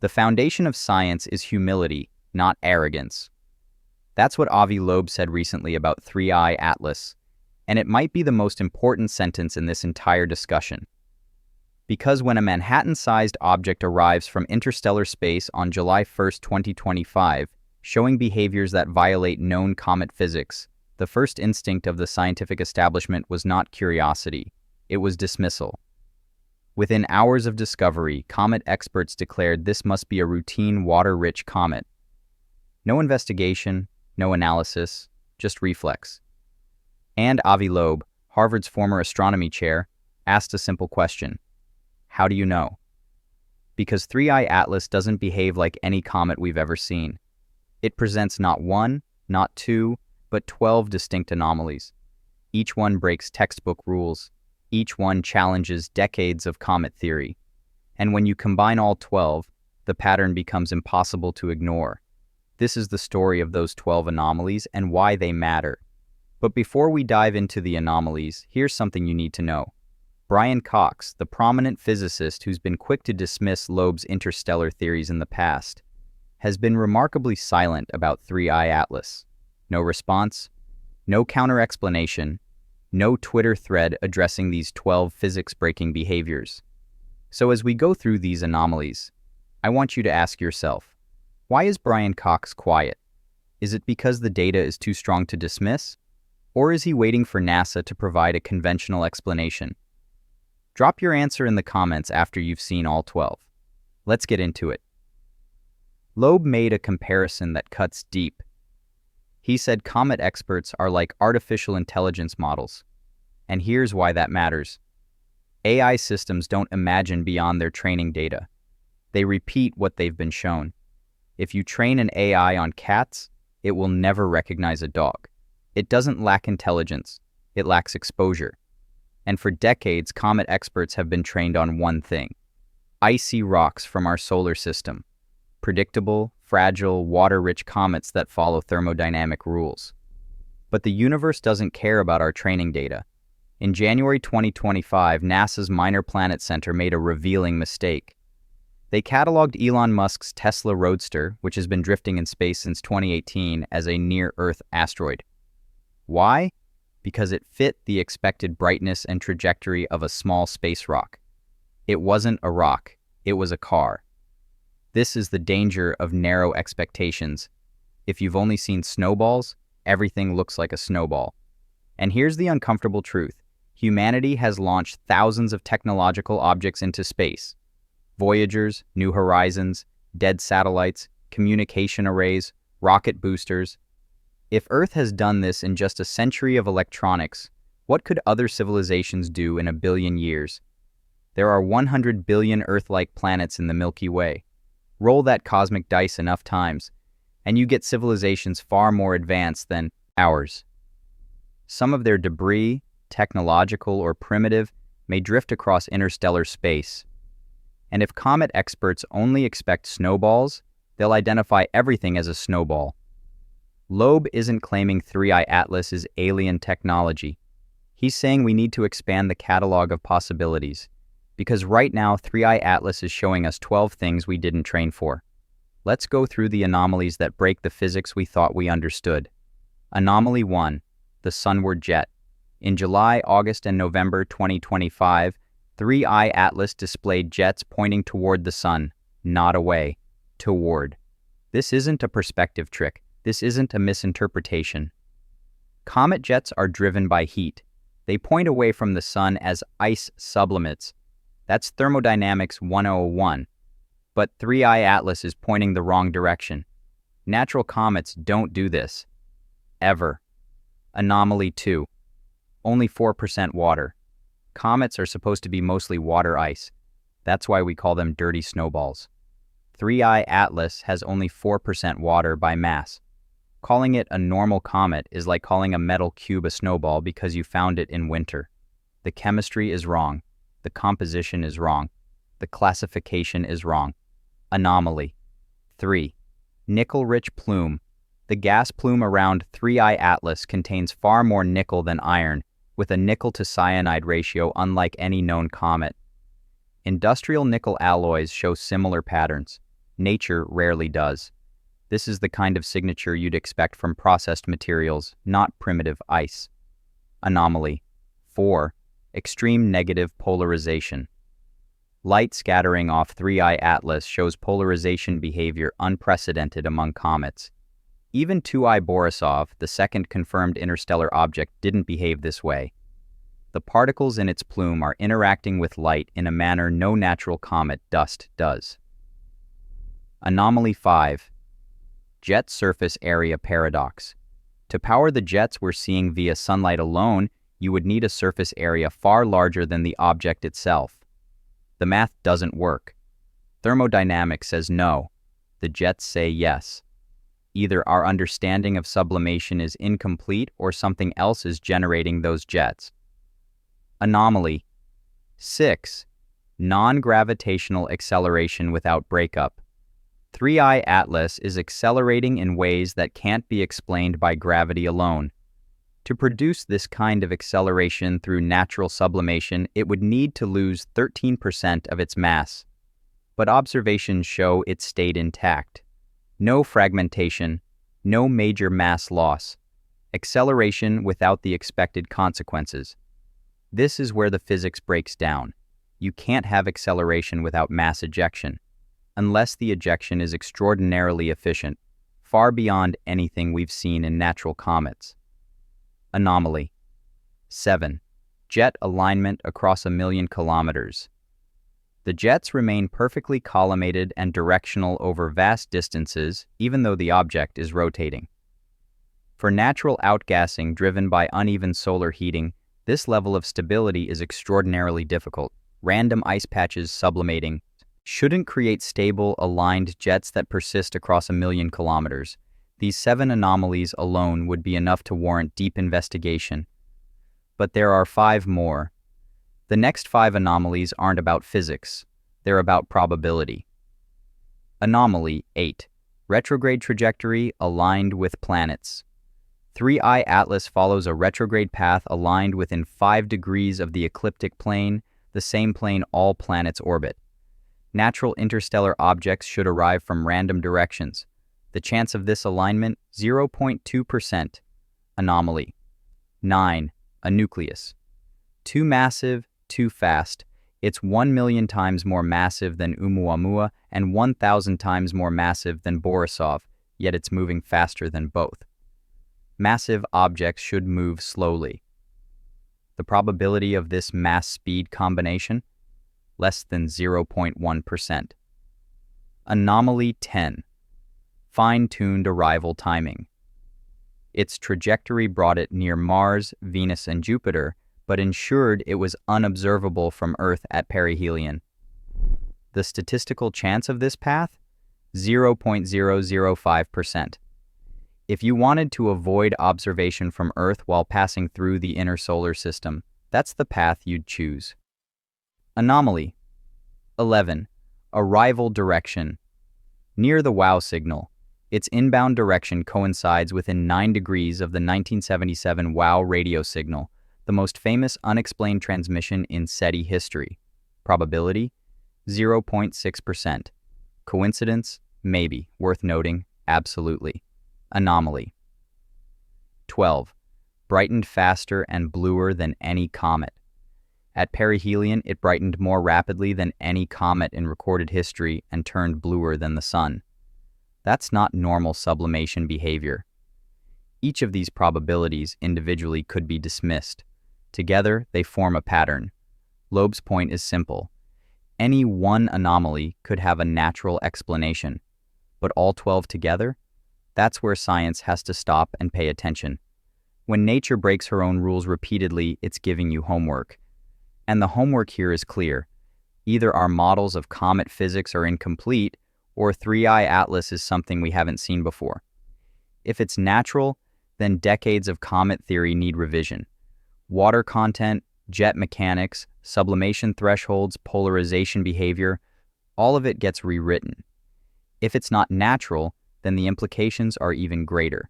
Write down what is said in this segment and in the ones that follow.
The foundation of science is humility, not arrogance. That's what Avi Loeb said recently about 3I Atlas, and it might be the most important sentence in this entire discussion. Because when a Manhattan-sized object arrives from interstellar space on July 1, 2025, showing behaviors that violate known comet physics, the first instinct of the scientific establishment was not curiosity, it was dismissal. Within hours of discovery, comet experts declared this must be a routine water-rich comet. No investigation, no analysis, just reflex. And Avi Loeb, Harvard's former astronomy chair, asked a simple question. How do you know? Because 3I Atlas doesn't behave like any comet we've ever seen. It presents not one, not two, but 12 distinct anomalies. Each one breaks textbook rules. Each one challenges decades of comet theory. And when you combine all 12, the pattern becomes impossible to ignore. This is the story of those 12 anomalies and why they matter. But before we dive into the anomalies, here's something you need to know. Brian Cox, the prominent physicist who's been quick to dismiss Loeb's interstellar theories in the past, has been remarkably silent about 3I Atlas. No response, no counter-explanation, no Twitter thread addressing these 12 physics-breaking behaviors. So as we go through these anomalies, I want you to ask yourself, why is Brian Cox quiet? Is it because the data is too strong to dismiss? Or is he waiting for NASA to provide a conventional explanation? Drop your answer in the comments after you've seen all 12. Let's get into it. Loeb made a comparison that cuts deep. He said comet experts are like artificial intelligence models. And here's why that matters. AI systems don't imagine beyond their training data. They repeat what they've been shown. If you train an AI on cats, it will never recognize a dog. It doesn't lack intelligence, it lacks exposure. And for decades, comet experts have been trained on one thing: icy rocks from our solar system. Predictable, fragile, water-rich comets that follow thermodynamic rules. But the universe doesn't care about our training data. In January 2025, NASA's Minor Planet Center made a revealing mistake. They cataloged Elon Musk's Tesla Roadster, which has been drifting in space since 2018, as a near-Earth asteroid. Why? Because it fit the expected brightness and trajectory of a small space rock. It wasn't a rock, it was a car. This is the danger of narrow expectations. If you've only seen snowballs, everything looks like a snowball. And here's the uncomfortable truth. Humanity has launched thousands of technological objects into space. Voyagers, New Horizons, dead satellites, communication arrays, rocket boosters. If Earth has done this in just a century of electronics, what could other civilizations do in a billion years? There are 100 billion Earth-like planets in the Milky Way. Roll that cosmic dice enough times, and you get civilizations far more advanced than ours. Some of their debris, technological or primitive, may drift across interstellar space. And if comet experts only expect snowballs, they'll identify everything as a snowball. Loeb isn't claiming 3I Atlas is alien technology. He's saying we need to expand the catalog of possibilities, because right now 3I Atlas is showing us 12 things we didn't train for. Let's go through the anomalies that break the physics we thought we understood. Anomaly 1, the Sunward jet. In July, August, and November 2025, 3I Atlas displayed jets pointing toward the sun, not away, toward. This isn't a perspective trick. This isn't a misinterpretation. Comet jets are driven by heat. They point away from the sun as ice sublimates. That's thermodynamics 101. But 3I Atlas is pointing the wrong direction. Natural comets don't do this. Ever. Anomaly 2. Only 4% water. Comets are supposed to be mostly water ice. That's why we call them dirty snowballs. 3I Atlas has only 4% water by mass. Calling it a normal comet is like calling a metal cube a snowball because you found it in winter. The chemistry is wrong. The composition is wrong. The classification is wrong. Anomaly. 3. Nickel-rich plume. The gas plume around 3I Atlas contains far more nickel than iron, with a nickel to cyanide ratio unlike any known comet. Industrial nickel alloys show similar patterns. Nature rarely does. This is the kind of signature you'd expect from processed materials, not primitive ice. Anomaly. 4. Extreme negative polarization. Light scattering off 3I Atlas shows polarization behavior unprecedented among comets. Even 2I Borisov, the second confirmed interstellar object, didn't behave this way. The particles in its plume are interacting with light in a manner no natural comet dust does. Anomaly 5. Jet surface area paradox. To power the jets we're seeing via sunlight alone, you would need a surface area far larger than the object itself. The math doesn't work. Thermodynamics says no. The jets say yes. Either our understanding of sublimation is incomplete or something else is generating those jets. Anomaly. 6. Non-gravitational acceleration without breakup. 3I Atlas is accelerating in ways that can't be explained by gravity alone. To produce this kind of acceleration through natural sublimation, it would need to lose 13% of its mass. But observations show it stayed intact. No fragmentation, no major mass loss. Acceleration without the expected consequences. This is where the physics breaks down. You can't have acceleration without mass ejection, unless the ejection is extraordinarily efficient, far beyond anything we've seen in natural comets. Anomaly. 7. Jet alignment across 1,000,000 kilometers. The jets remain perfectly collimated and directional over vast distances, even though the object is rotating. For natural outgassing driven by uneven solar heating, this level of stability is extraordinarily difficult. Random ice patches sublimating shouldn't create stable, aligned jets that persist across 1,000,000 kilometers. These 7 anomalies alone would be enough to warrant deep investigation. But there are 5 more. The next 5 anomalies aren't about physics. They're about probability. Anomaly 8. Retrograde trajectory aligned with planets. 3I Atlas follows a retrograde path aligned within 5 degrees of the ecliptic plane, the same plane all planets orbit. Natural interstellar objects should arrive from random directions. The chance of this alignment, 0.2%. Anomaly. 9. A nucleus. Too massive, too fast. It's 1,000,000 times more massive than Oumuamua and 1,000 times more massive than Borisov, yet it's moving faster than both. Massive objects should move slowly. The probability of this mass-speed combination? Less than 0.1%. Anomaly 10. Fine-tuned arrival timing. Its trajectory brought it near Mars, Venus, and Jupiter, but ensured it was unobservable from Earth at perihelion. The statistical chance of this path? 0.005%. If you wanted to avoid observation from Earth while passing through the inner solar system, that's the path you'd choose. Anomaly. 11. Arrival direction. Near the WOW signal, its inbound direction coincides within 9 degrees of the 1977 WOW radio signal, the most famous unexplained transmission in SETI history. Probability? 0.6%. Coincidence? Maybe. Worth noting? Absolutely. Anomaly. 12. Brightened faster and bluer than any comet. At perihelion, it brightened more rapidly than any comet in recorded history and turned bluer than the Sun. That's not normal sublimation behavior. Each of these probabilities individually could be dismissed. Together, they form a pattern. Loeb's point is simple. Any one anomaly could have a natural explanation, but all 12 together? That's where science has to stop and pay attention. When nature breaks her own rules repeatedly, it's giving you homework. And the homework here is clear. Either our models of comet physics are incomplete, or 3I Atlas is something we haven't seen before. If it's natural, then decades of comet theory need revision. Water content, jet mechanics, sublimation thresholds, polarization behavior, all of it gets rewritten. If it's not natural, then the implications are even greater.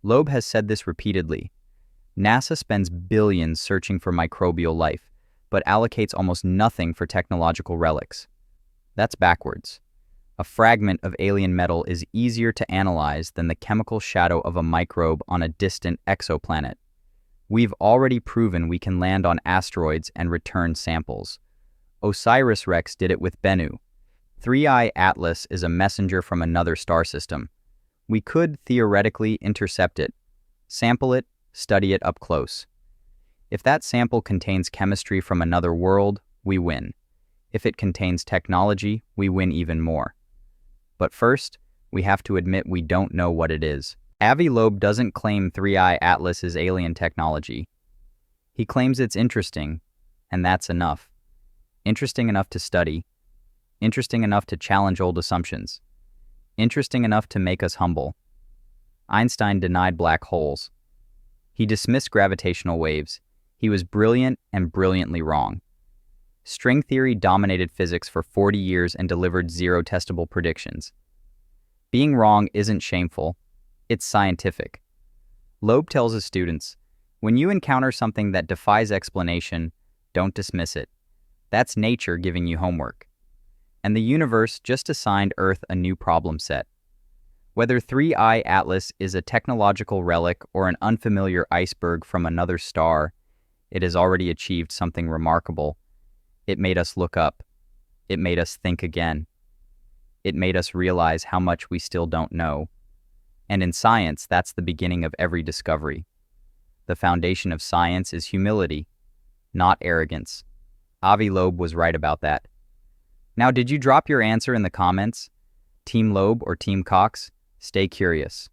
Loeb has said this repeatedly. NASA spends billions searching for microbial life, but allocates almost nothing for technological relics. That's backwards. A fragment of alien metal is easier to analyze than the chemical shadow of a microbe on a distant exoplanet. We've already proven we can land on asteroids and return samples. OSIRIS-REx did it with Bennu. 3I Atlas is a messenger from another star system. We could theoretically intercept it, sample it, study it up close. If that sample contains chemistry from another world, we win. If it contains technology, we win even more. But first, we have to admit we don't know what it is. Avi Loeb doesn't claim 3I Atlas is alien technology. He claims it's interesting, and that's enough. Interesting enough to study. Interesting enough to challenge old assumptions. Interesting enough to make us humble. Einstein denied black holes. He dismissed gravitational waves. He was brilliant and brilliantly wrong. String theory dominated physics for 40 years and delivered zero testable predictions. Being wrong isn't shameful, it's scientific. Loeb tells his students, when you encounter something that defies explanation, don't dismiss it. That's nature giving you homework. And the universe just assigned Earth a new problem set. Whether 3I Atlas is a technological relic or an unfamiliar iceberg from another star, it has already achieved something remarkable. It made us look up. It made us think again. It made us realize how much we still don't know. And in science, that's the beginning of every discovery. The foundation of science is humility, not arrogance. Avi Loeb was right about that. Now, did you drop your answer in the comments? Team Loeb or Team Cox? Stay curious.